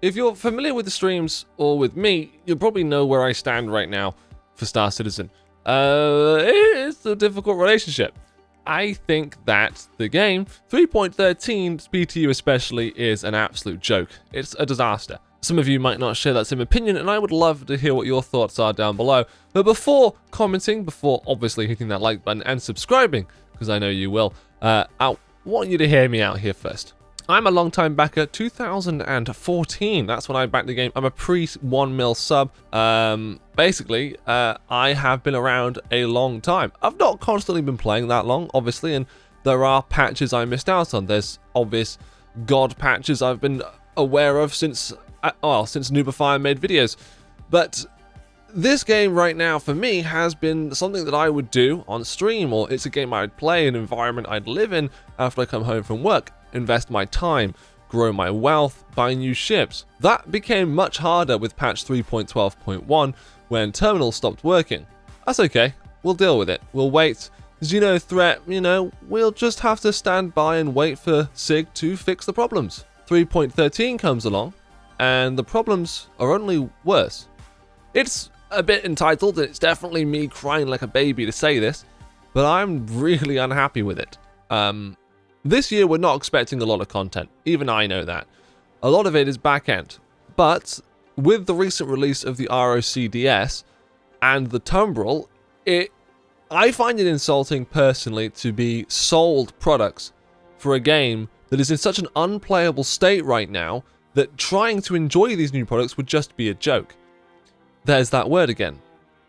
If you're familiar with the streams or with me, you'll probably know where I stand right now for Star Citizen. It's a difficult relationship. I think that the game, 3.13's PTU especially, is an absolute joke. It's a disaster. Some of you might not share that same opinion, and I would love to hear what your thoughts are down below. But before commenting, before obviously hitting that like button and subscribing, because I know you will, I want you to hear me out here first. I'm a long-time backer, 2014, that's when I backed the game. I'm a pre-1 mil sub. Basically, I have been around a long time. I've not constantly been playing that long, obviously, and there are patches I missed out on. There's obvious god patches I've been aware of since Noobify made videos. But this game right now, for me, has been something that I would do on stream, or it's a game I'd play, an environment I'd live in after I come home from work. Invest my time, grow my wealth, buy new ships. That became much harder with patch 3.12.1 when terminals stopped working. That's okay, we'll deal with it. We'll wait. Xeno threat, we'll just have to stand by and wait for SIG to fix the problems. 3.13 comes along, and the problems are only worse. It's a bit entitled, and it's definitely me crying like a baby to say this, but I'm really unhappy with it. This year, we're not expecting a lot of content. Even I know that. A lot of it is back-end. But with the recent release of the ROCDS and the Tumbrel, I find it insulting personally to be sold products for a game that is in such an unplayable state right now that trying to enjoy these new products would just be a joke. There's that word again.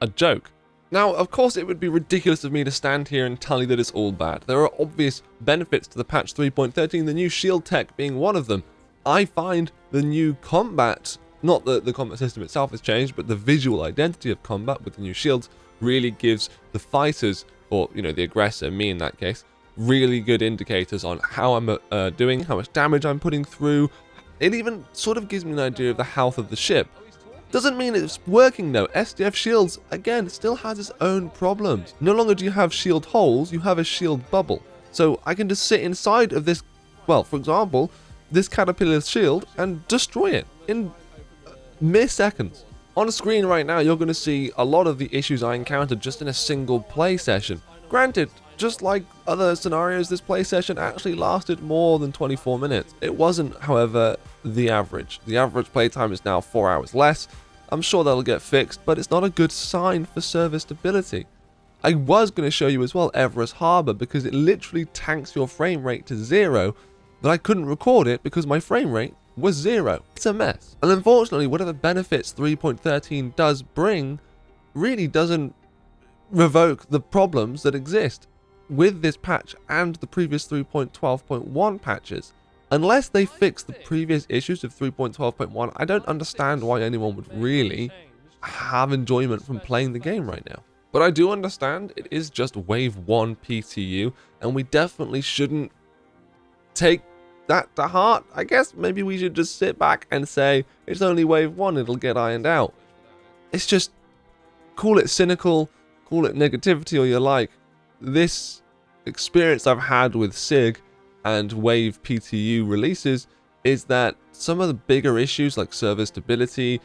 A joke. Now, of course, it would be ridiculous of me to stand here and tell you that it's all bad. There are obvious benefits to the patch 3.13, the new shield tech being one of them. I find the new combat, not that the combat system itself has changed, but the visual identity of combat with the new shields really gives the fighters, or, the aggressor, me in that case, really good indicators on how I'm doing, how much damage I'm putting through. It even sort of gives me an idea of the health of the ship. Doesn't mean it's working though. SDF Shields, again, still has its own problems. No longer do you have shield holes, you have a shield bubble. So I can just sit inside of this, well, for example, this Caterpillar's shield and destroy it in mere seconds. On screen right now, you're going to see a lot of the issues I encountered just in a single play session. Granted, just like other scenarios, this play session actually lasted more than 24 minutes. It wasn't, however, the average. The average playtime is now 4 hours less. I'm sure that'll get fixed, but it's not a good sign for server stability. I was going to show you as well Everest Harbor because it literally tanks your frame rate to 0, but I couldn't record it because my frame rate was 0. It's a mess. And unfortunately, whatever benefits 3.13 does bring really doesn't revoke the problems that exist with this patch and the previous 3.12.1 patches. Unless they fix the previous issues of 3.12.1, I don't understand why anyone would really have enjoyment from playing the game right now. But I do understand it is just Wave 1 PTU, and we definitely shouldn't take that to heart. I guess maybe we should just sit back and say, it's only Wave 1, it'll get ironed out. It's just, call it cynical, call it negativity or you like. This experience I've had with SIG and Wave PTU releases is that some of the bigger issues like server stability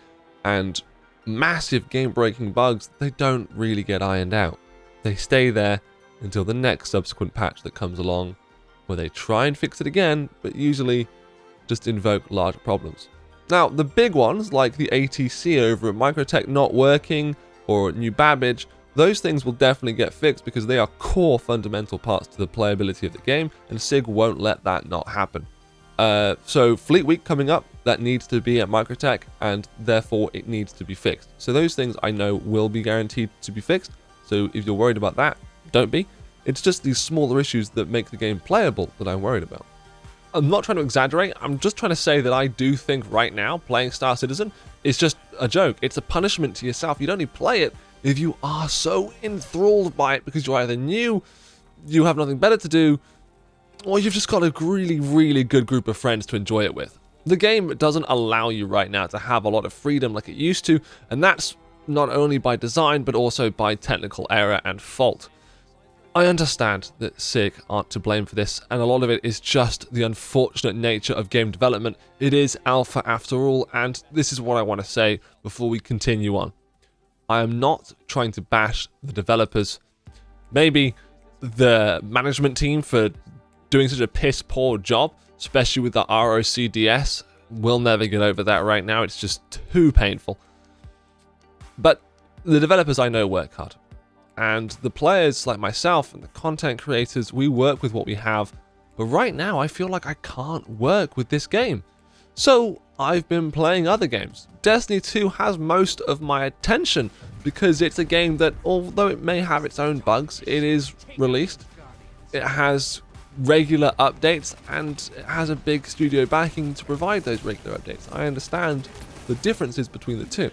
and massive game-breaking bugs, they don't really get ironed out. They stay there until the next subsequent patch that comes along, where they try and fix it again, but usually just invoke larger problems. Now, the big ones like the ATC over at Microtech not working, or New Babbage, those things will definitely get fixed because they are core fundamental parts to the playability of the game, and SIG won't let that not happen. So Fleet Week coming up, that needs to be at Microtech, and therefore it needs to be fixed. So those things I know will be guaranteed to be fixed, so if you're worried about that, don't be. It's just these smaller issues that make the game playable that I'm worried about. I'm not trying to exaggerate, I'm just trying to say that I do think right now playing Star Citizen is just a joke. It's a punishment to yourself. You'd only play it if you are so enthralled by it because you're either new, you have nothing better to do, or you've just got a really, really good group of friends to enjoy it with. The game doesn't allow you right now to have a lot of freedom like it used to, and that's not only by design, but also by technical error and fault. I understand that SIG aren't to blame for this, and a lot of it is just the unfortunate nature of game development. It is alpha after all, and this is what I want to say before we continue on. I am not trying to bash the developers, maybe the management team for doing such a piss poor job, especially with the ROCDS. We'll never get over that right now, it's just too painful. But the developers I know work hard. And the players like myself and the content creators, we work with what we have. But right now, I feel like I can't work with this game. So I've been playing other games. Destiny 2 has most of my attention because it's a game that, although it may have its own bugs, it is released. It has regular updates and it has a big studio backing to provide those regular updates. I understand the differences between the two.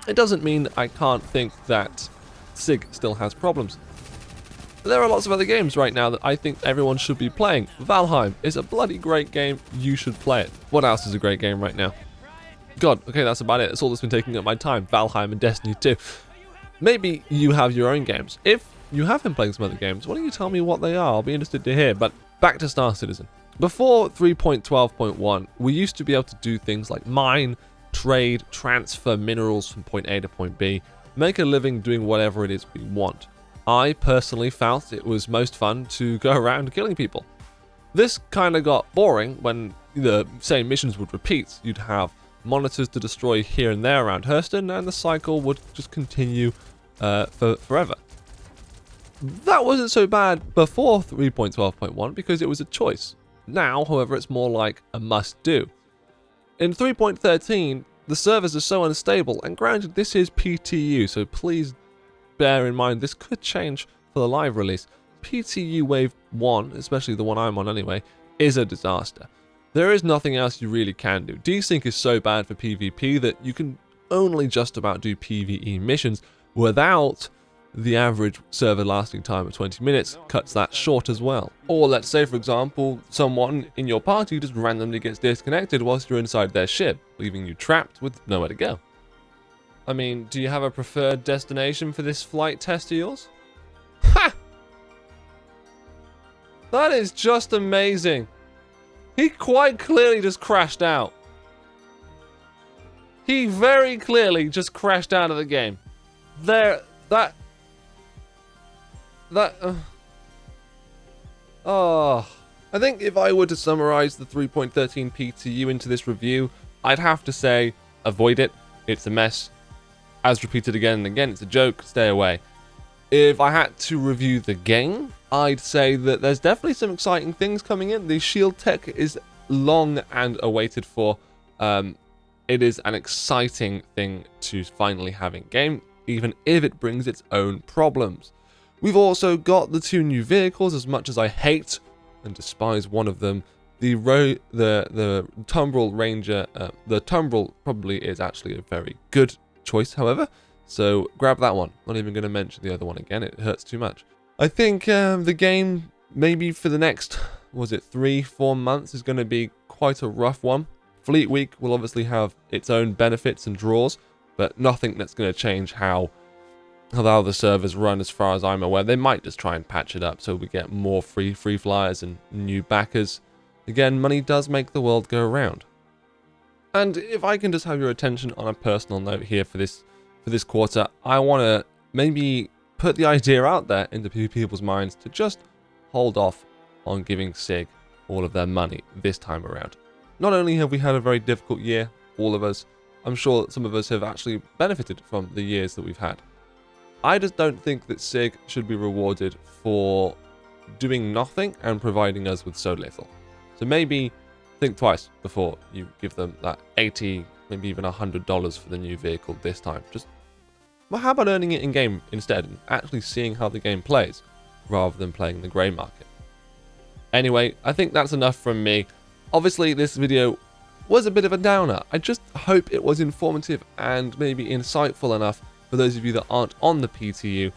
It doesn't mean I can't think that SIG still has problems. There are lots of other games right now that I think everyone should be playing. Valheim is a bloody great game, you should play it. What else is a great game right now? God, okay, that's about it. That's all that's been taking up my time, Valheim and Destiny 2. Maybe you have your own games. If you have been playing some other games, why don't you tell me what they are? I'll be interested to hear. But back to Star Citizen. Before 3.12.1, we used to be able to do things like mine, trade, transfer minerals from point A to point B, make a living doing whatever it is we want. I personally felt it was most fun to go around killing people. This kind of got boring when the same missions would repeat. You'd have monitors to destroy here and there around Hurston, and the cycle would just continue forever. That wasn't so bad before 3.12.1 because it was a choice. Now, however, it's more like a must-do. In 3.13, the servers are so unstable, and granted this is PTU, so please bear in mind this could change for the live release. PTU Wave 1, especially the one I'm on anyway, is a disaster. There is nothing else you really can do. Desync is so bad for PvP that you can only just about do PvE missions without the average server lasting time of 20 minutes cuts that short as well. Or let's say, for example, someone in your party just randomly gets disconnected whilst you're inside their ship, leaving you trapped with nowhere to go. I mean, do you have a preferred destination for this flight test of yours? Ha! That is just amazing. He quite clearly just crashed out. He very clearly just crashed out of the game. I think if I were to summarize the 3.13 PTU into this review, I'd have to say, avoid it. It's a mess. As repeated again and again, it's a joke. Stay away. If I had to review the game, I'd say that there's definitely some exciting things coming in. The shield tech is long and awaited for. It is an exciting thing to finally have in game, even if it brings its own problems. We've also got the two new vehicles, as much as I hate and despise one of them. The Tumbrel Ranger, the Tumbrel probably is actually a very good choice, however, so grab that one. Not even going to mention the other one again, it hurts too much. I think the game, maybe for the next, 3-4 months, is going to be quite a rough one. Fleet Week will obviously have its own benefits and draws, but nothing that's going to change how the servers run as far as I'm aware. They might just try and patch it up so we get more free flyers and new backers. Again, money does make the world go round. And if I can just have your attention on a personal note here for this quarter, I want to maybe put the idea out there into people's minds to just hold off on giving SIG all of their money this time around. Not only have we had a very difficult year, all of us, I'm sure that some of us have actually benefited from the years that we've had. I just don't think that SIG should be rewarded for doing nothing and providing us with so little. So maybe think twice before you give them that $80, maybe even $100 for the new vehicle this time. Well, how about earning it in-game instead and actually seeing how the game plays, rather than playing the grey market? Anyway, I think that's enough from me. Obviously, this video was a bit of a downer. I just hope it was informative and maybe insightful enough for those of you that aren't on the PTU.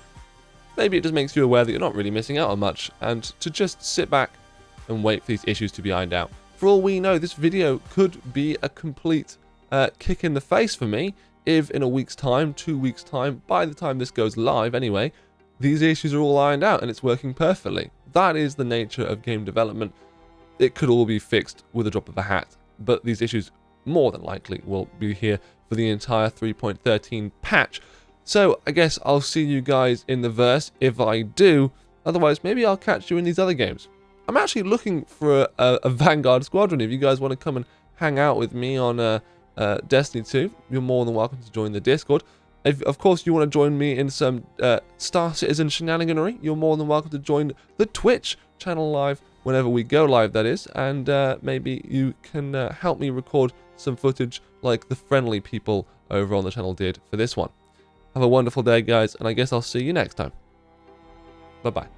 Maybe it just makes you aware that you're not really missing out on much, and to just sit back and wait for these issues to be ironed out. For all we know, this video could be a complete kick in the face for me if in a week's time, 2 weeks' time, by the time this goes live anyway, these issues are all ironed out and it's working perfectly. That is the nature of game development. It could all be fixed with a drop of a hat, but these issues more than likely will be here for the entire 3.13 patch. So I guess I'll see you guys in the verse if I do. Otherwise, maybe I'll catch you in these other games. I'm actually looking for a Vanguard squadron. If you guys want to come and hang out with me on Destiny 2, you're more than welcome to join the Discord. If, of course, you want to join me in some Star Citizen shenaniganery, you're more than welcome to join the Twitch channel live whenever we go live, that is. And maybe you can help me record some footage like the friendly people over on the channel did for this one. Have a wonderful day, guys, and I guess I'll see you next time. Bye-bye.